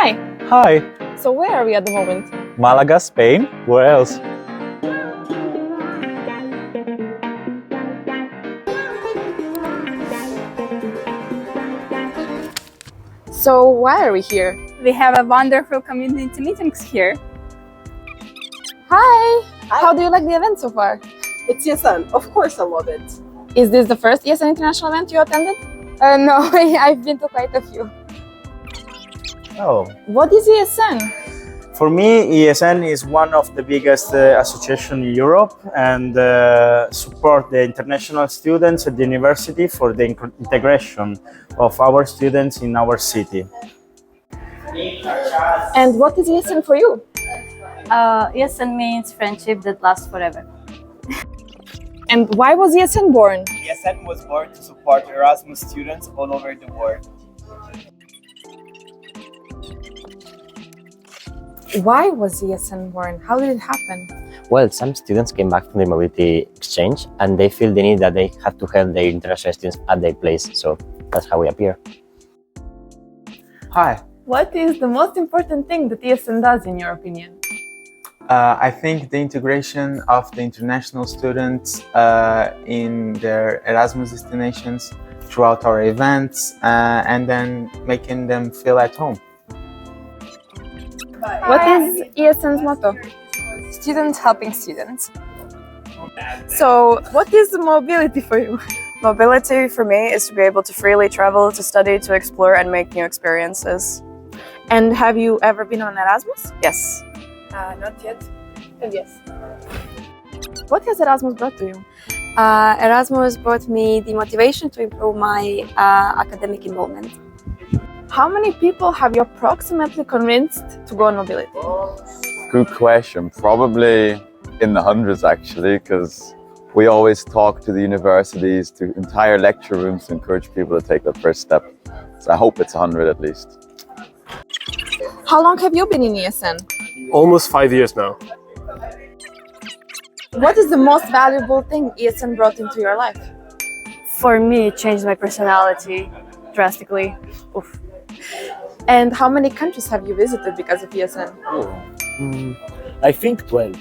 Hi! Hi! So where are we at the moment? Malaga, Spain? Where else? So why are we here? We have a wonderful community meetings here. Hi! How do you like the event so far? It's ESN. Of course I love it. Is this the first ESN International event you attended? No, I've been to quite a few. Oh. What is ESN? For me, ESN is one of the biggest associations in Europe and support the international students at the university for the integration of our students in our city. And what is ESN for you? ESN means friendship that lasts forever. And why was ESN born? ESN was born to support Erasmus students all over the world. Why was ESN born? How did it happen? Well, some students came back from the mobility exchange and they feel the need that they have to help their international students at their place. So that's how we appear. Hi. What is the most important thing that ESN does in your opinion? I think the integration of the international students in their Erasmus destinations throughout our events and then making them feel at home. What is ESN's motto? Students helping students. So what is mobility for you? Mobility for me is to be able to freely travel, to study, to explore and make new experiences. And have you ever been on Erasmus? Yes. Not yet. Yes. What has Erasmus brought to you? Erasmus brought me the motivation to improve my academic involvement. How many people have you approximately convinced to go on mobility? Good question. Probably in the hundreds actually, because we always talk to the universities, to entire lecture rooms to encourage people to take that first step. So I hope it's 100 at least. How long have you been in ESN? Almost 5 years now. What is the most valuable thing ESN brought into your life? For me, it changed my personality drastically. Oof. And how many countries have you visited because of ESN? I think 12.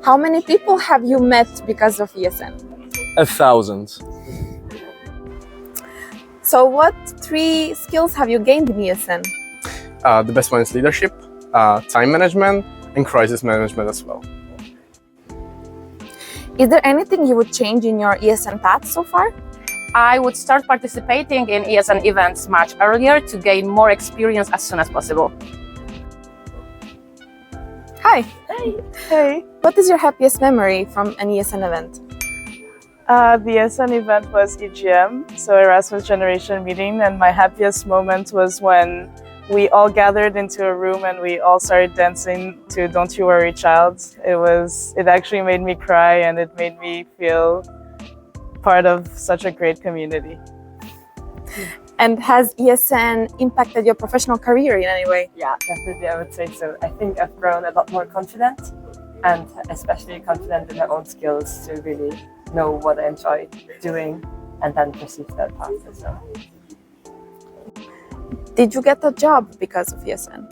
How many people have you met because of ESN? 1,000. So what 3 skills have you gained in ESN? The best one is leadership, time management, and crisis management as well. Is there anything you would change in your ESN path so far? I would start participating in ESN events much earlier to gain more experience as soon as possible. Hi! Hey. What is your happiest memory from an ESN event? The ESN event was EGM, so Erasmus Generation Meeting, and my happiest moment was when we all gathered into a room and we all started dancing to Don't You Worry Child. It actually made me cry and it made me feel part of such a great community. And has ESN impacted your professional career in any way? Yeah, definitely I would say so. I think I've grown a lot more confident and especially confident in my own skills to really know what I enjoy doing and then pursue that path as well. Did you get a job because of ESN?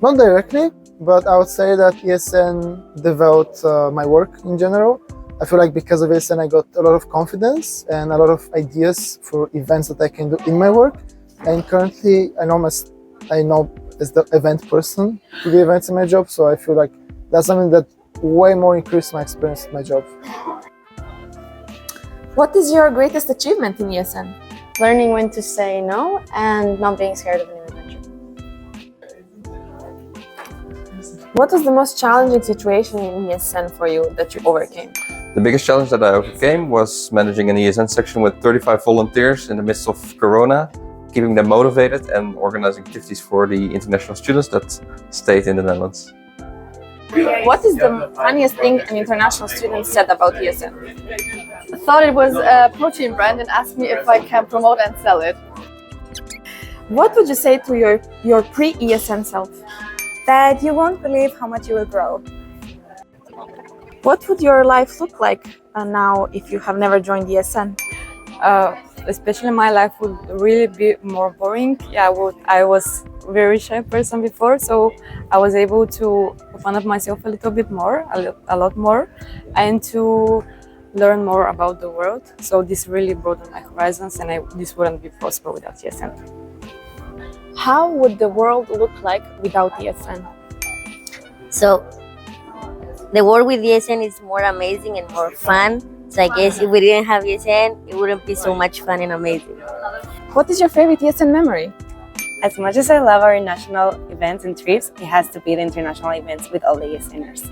Not directly, but I would say that ESN developed my work in general. I feel like because of ESN I got a lot of confidence and a lot of ideas for events that I can do in my work. And currently I know as the event person to the events in my job, so I feel like that's something that way more increased my experience in my job. What is your greatest achievement in ESN? Learning when to say no and not being scared of a new adventure. What was the most challenging situation in ESN for you that you overcame? The biggest challenge that I overcame was managing an ESN section with 35 volunteers in the midst of Corona, keeping them motivated and organizing activities for the international students that stayed in the Netherlands. What is the funniest thing an international student said about ESN? I thought it was a protein brand and asked me if I can promote and sell it. What would you say to your pre-ESN self? That you won't believe how much you will grow. What would your life look like now if you have never joined ESN? especially my life would really be more boring. Yeah, I was very shy person before, so I was able to open up myself a little bit more, a lot more, and to learn more about the world. So this really broadened my horizons, and this wouldn't be possible without ESN. How would the world look like without ESN? So the world with ESN is more amazing and more fun. So I guess if we didn't have ESN, it wouldn't be so much fun and amazing. What is your favorite ESN memory? As much as I love our national events and trips, it has to be the international events with all the ESNers.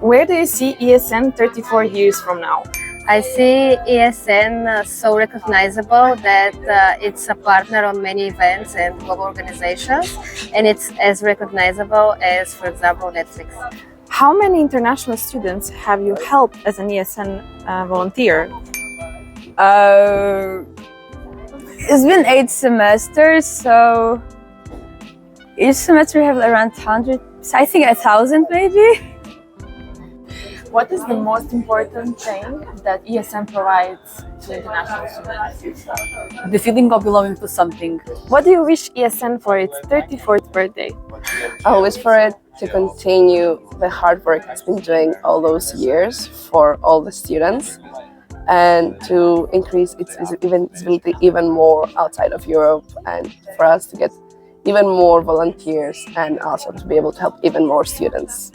Where do you see ESN 34 years from now? I see ESN so recognizable that it's a partner on many events and global organizations, and it's as recognizable as, for example, Netflix. How many international students have you helped as an ESN volunteer? It's been 8 semesters, so each semester we have around 100, I think 1,000 maybe. What is the most important thing that ESN provides to international students? The feeling of belonging to something. What do you wish ESN for its 34th birthday? I wish for it to continue the hard work it's been doing all those years for all the students, and to increase its visibility even more outside of Europe, and for us to get even more volunteers and also to be able to help even more students.